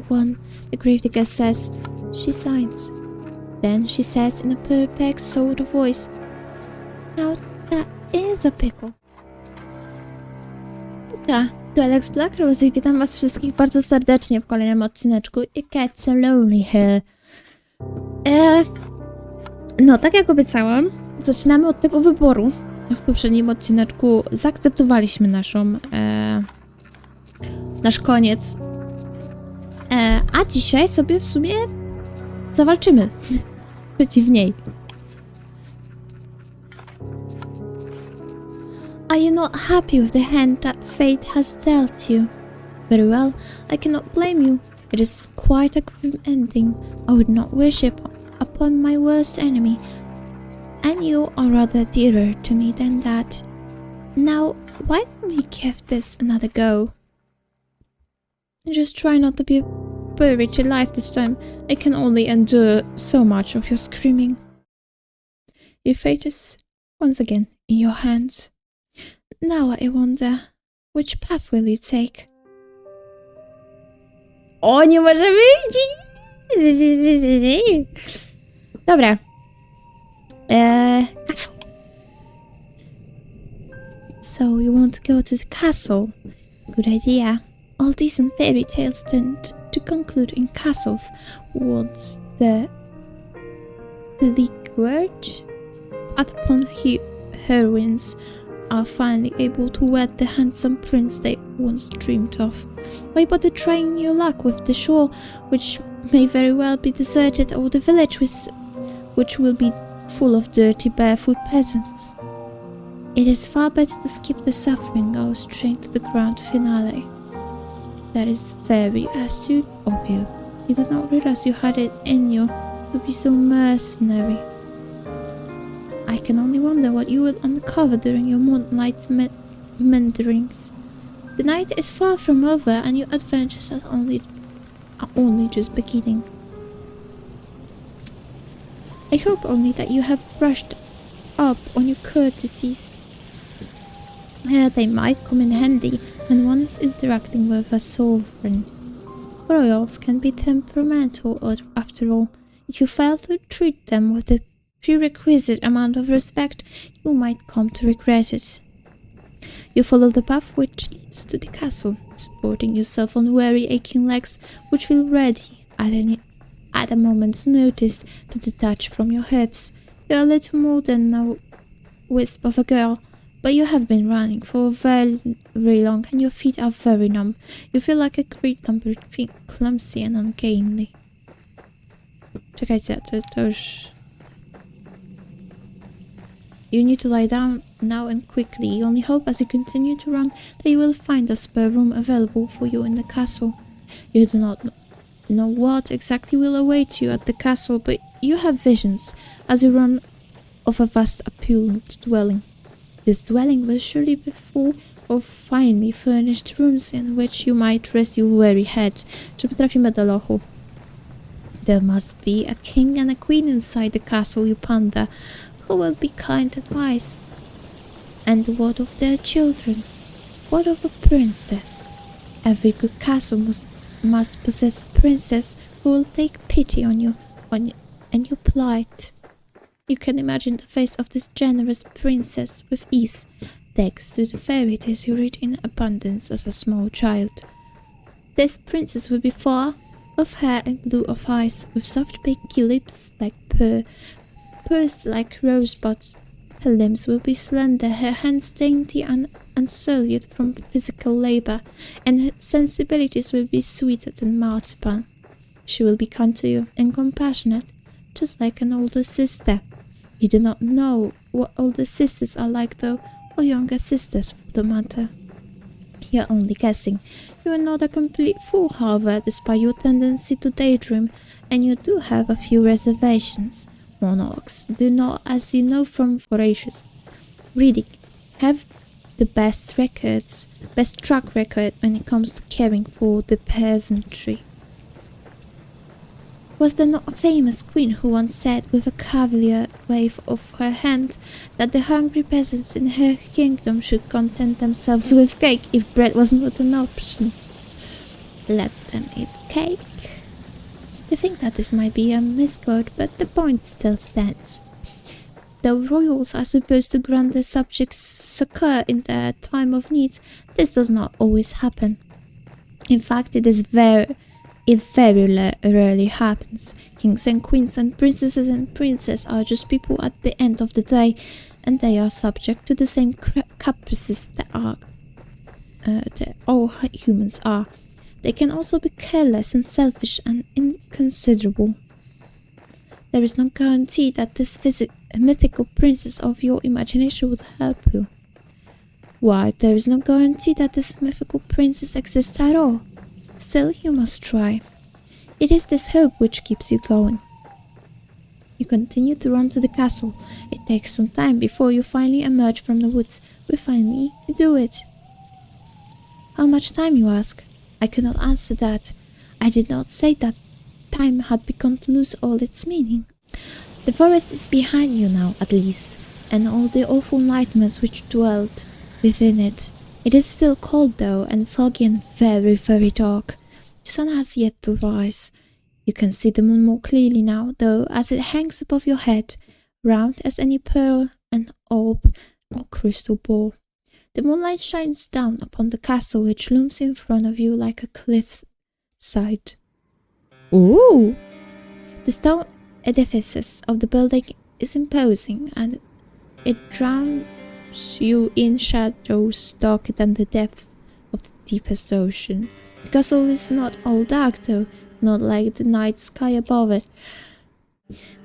21. The gravedigger says. She signs. Then she says in a perplexed sort of voice, "Now that is a pickle." Tu Alex Black Rose i witam was wszystkich bardzo serdecznie w kolejnym odcineczku i Get So Lonely Here. No, tak jak obiecałam, zaczynamy od tego wyboru. W poprzednim odcineczku zaakceptowaliśmy nasz koniec. A dzisiaj sobie w sumie zawalczymy przeciw niej. Are you not happy with the hand that fate has dealt you? Very well, I cannot blame you. It is quite a grim ending. I would not wish it upon my worst enemy, and you are rather dearer to me than that. Now, why don't we give this another go? Just try not to be buried alive this time. I can only endure so much of your screaming. Your fate is once again in your hands. Now I wonder, which path will you take? O, nie możemy! Dobra. Castle. So you want to go to the castle? Good idea. All decent fairy tales tend to conclude in castles. Once the bleak word upon heroines are finally able to wed the handsome prince they once dreamed of. Why bother trying your luck with the shore, which may very well be deserted, or the village which will be full of dirty, barefoot peasants? It is far better to skip the suffering, go straight to the grand finale. That is very astute of you. You did not realize you had it in you to be so mercenary. I can only wonder what you will uncover during your moonlight meanderings. The night is far from over, and your adventures are only just beginning. I hope only that you have brushed up on your courtesies. They might come in handy when one is interacting with a sovereign. Royals can be temperamental, after all. If you fail to treat them with the prerequisite amount of respect, you might come to regret it. You follow the path which leads to the castle, supporting yourself on weary, aching legs, which feel ready at a moment's notice to detach from your hips. You are a little more than a wisp of a girl, but you have been running for very, very long, and your feet are very numb. You feel like a great number between clumsy and ungainly. Czekajcie, to już... You need to lie down now and quickly. You only hope as you continue to run that you will find a spare room available for you in the castle. You do not know what exactly will await you at the castle, but you have visions as you run of a vast opulent dwelling. This dwelling will surely be full of finely furnished rooms in which you might rest your weary head. Czy trafimy do lochu? There must be a king and a queen inside the castle, you ponder, who will be kind and wise. And what of their children? What of a princess? Every good castle must possess a princess who will take pity on you and your plight. You can imagine the face of this generous princess with ease, thanks to the fairy tales you read in abundance as a small child. This princess will be fair of hair and blue of eyes, with soft pinky lips like pursed like rosebuds. Her limbs will be slender, her hands dainty and unsullied from physical labor, and her sensibilities will be sweeter than marzipan. She will be kind to you and compassionate, just like an older sister. You do not know what older sisters are like, though, or younger sisters for the matter. You are only guessing. You are not a complete fool, however, despite your tendency to daydream, and you do have a few reservations. Monarchs do not, as you know from Horatius reading, have the best track record when it comes to caring for the peasantry. Was there not a famous queen who once said with a cavalier wave of her hand that the hungry peasants in her kingdom should content themselves with cake if bread was not an option? let them eat cake. You think that this might be a misquote, but the point still stands. Though royals are supposed to grant their subjects succor in their time of need, this does not always happen. In fact, it very rarely happens. Kings and queens and princesses and princes are just people at the end of the day, and they are subject to the same caprices that all humans are. They can also be careless and selfish and inconsiderable. There is no guarantee that this mythical princess of your imagination would help you. Why, there is no guarantee that this mythical princess exists at all. Still, you must try. It is this hope which keeps you going. You continue to run to the castle. It takes some time before you finally emerge from the woods, but finally you do it. How much time, you ask? I cannot answer that. I did not say that time had begun to lose all its meaning. The forest is behind you now, at least, and all the awful nightmares which dwelled within it. It is still cold, though, and foggy and very, very dark. The sun has yet to rise. You can see the moon more clearly now, though, as it hangs above your head, round as any pearl, an orb, or crystal ball. The moonlight shines down upon the castle, which looms in front of you like a cliff side. Ooh! The stone edifices of the building is imposing, and it drowns you in shadows darker than the depth of the deepest ocean. The castle is not all dark, though, not like the night sky above it.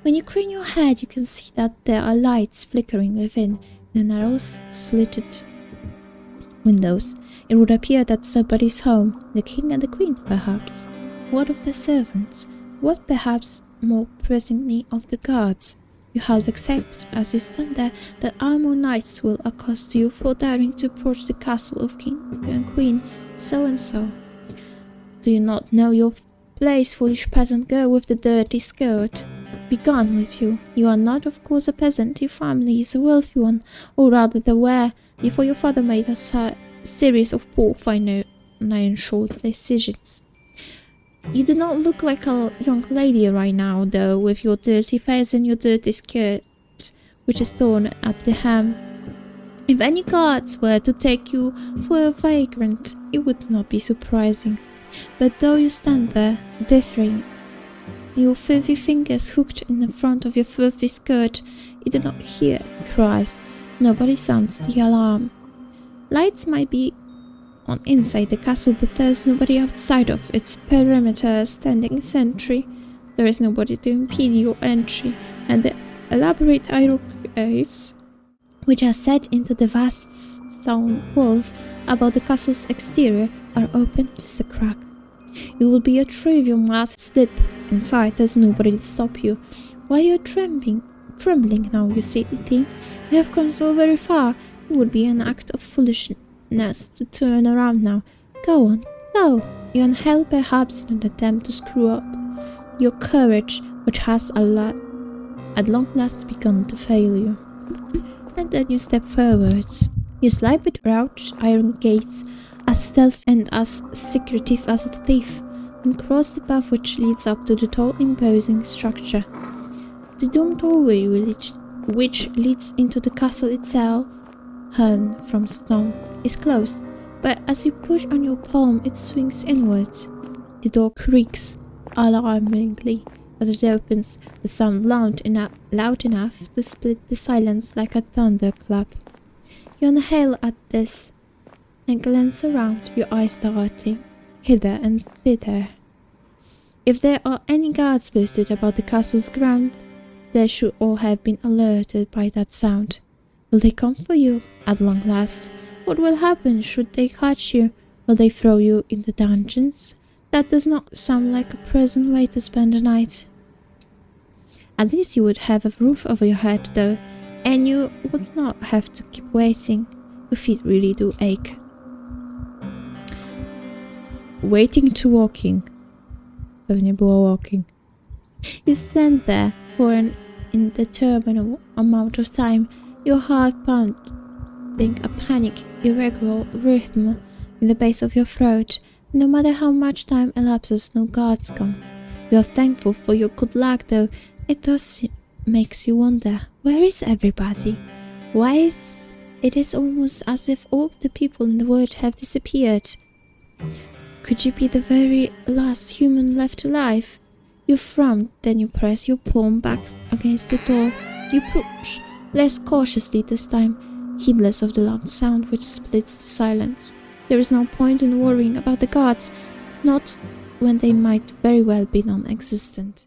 When you crane your head, you can see that there are lights flickering within the narrow slitted windows. It would appear that somebody's home, the king and the queen, perhaps. What of the servants? What, perhaps, more pressingly, of the guards? You half accept, as you stand there, that armed knights will accost you for daring to approach the castle of king and queen so-and-so. Do you not know your place, foolish peasant girl with the dirty skirt? Begone with you. You are not, of course, a peasant. Your family is a wealthy one, or rather there were, before your father made a series of poor financial decisions. You do not look like a young lady right now, though, with your dirty face and your dirty skirt, which is torn at the hem. If any guards were to take you for a vagrant, it would not be surprising. But though you stand there, differing, your filthy fingers hooked in the front of your filthy skirt, you do not hear cries. Nobody sounds the alarm. Lights might be on inside the castle, but there is nobody outside of its perimeter standing sentry. There is nobody to impede your entry, and the elaborate iron gates, which are set into the vast stone walls about the castle's exterior, are open just a crack. It will be a trivial mass slip inside. There's nobody to stop you. Why are you trembling now, you silly thing? You have come so very far. It would be an act of foolishness to turn around now. Go on, go. You inhale perhaps in an attempt to screw up your courage, which has at long last begun to fail you. And then you step forwards. You slide with crouched iron gates, as stealthy and as secretive as a thief, and cross the path which leads up to the tall, imposing structure. The domed doorway which leads into the castle itself, hewn from stone, is closed, but as you push on your palm, it swings inwards. The door creaks alarmingly as it opens, the sound loud enough to split the silence like a thunderclap. You inhale at this and glance around, your eyes darting hither and thither. If there are any guards posted about the castle's ground, they should all have been alerted by that sound. Will they come for you at long last? What will happen should they catch you? Will they throw you in the dungeons? That does not sound like a pleasant way to spend the night. At least you would have a roof over your head, though, and you would not have to keep waiting. Your feet really do ache. Waiting to walking. Pewnie było walking. You stand there for an indeterminate amount of time, your heart pumping a panic, irregular rhythm in the base of your throat. No matter how much time elapses, no guards come. You are thankful for your good luck, though it does makes you wonder, where is everybody? Why is it is almost as if all the people in the world have disappeared. Could you be the very last human left alive? You frown, then you press your palm back against the door. You push, less cautiously this time, heedless of the loud sound which splits the silence. There is no point in worrying about the guards, not when they might very well be non-existent.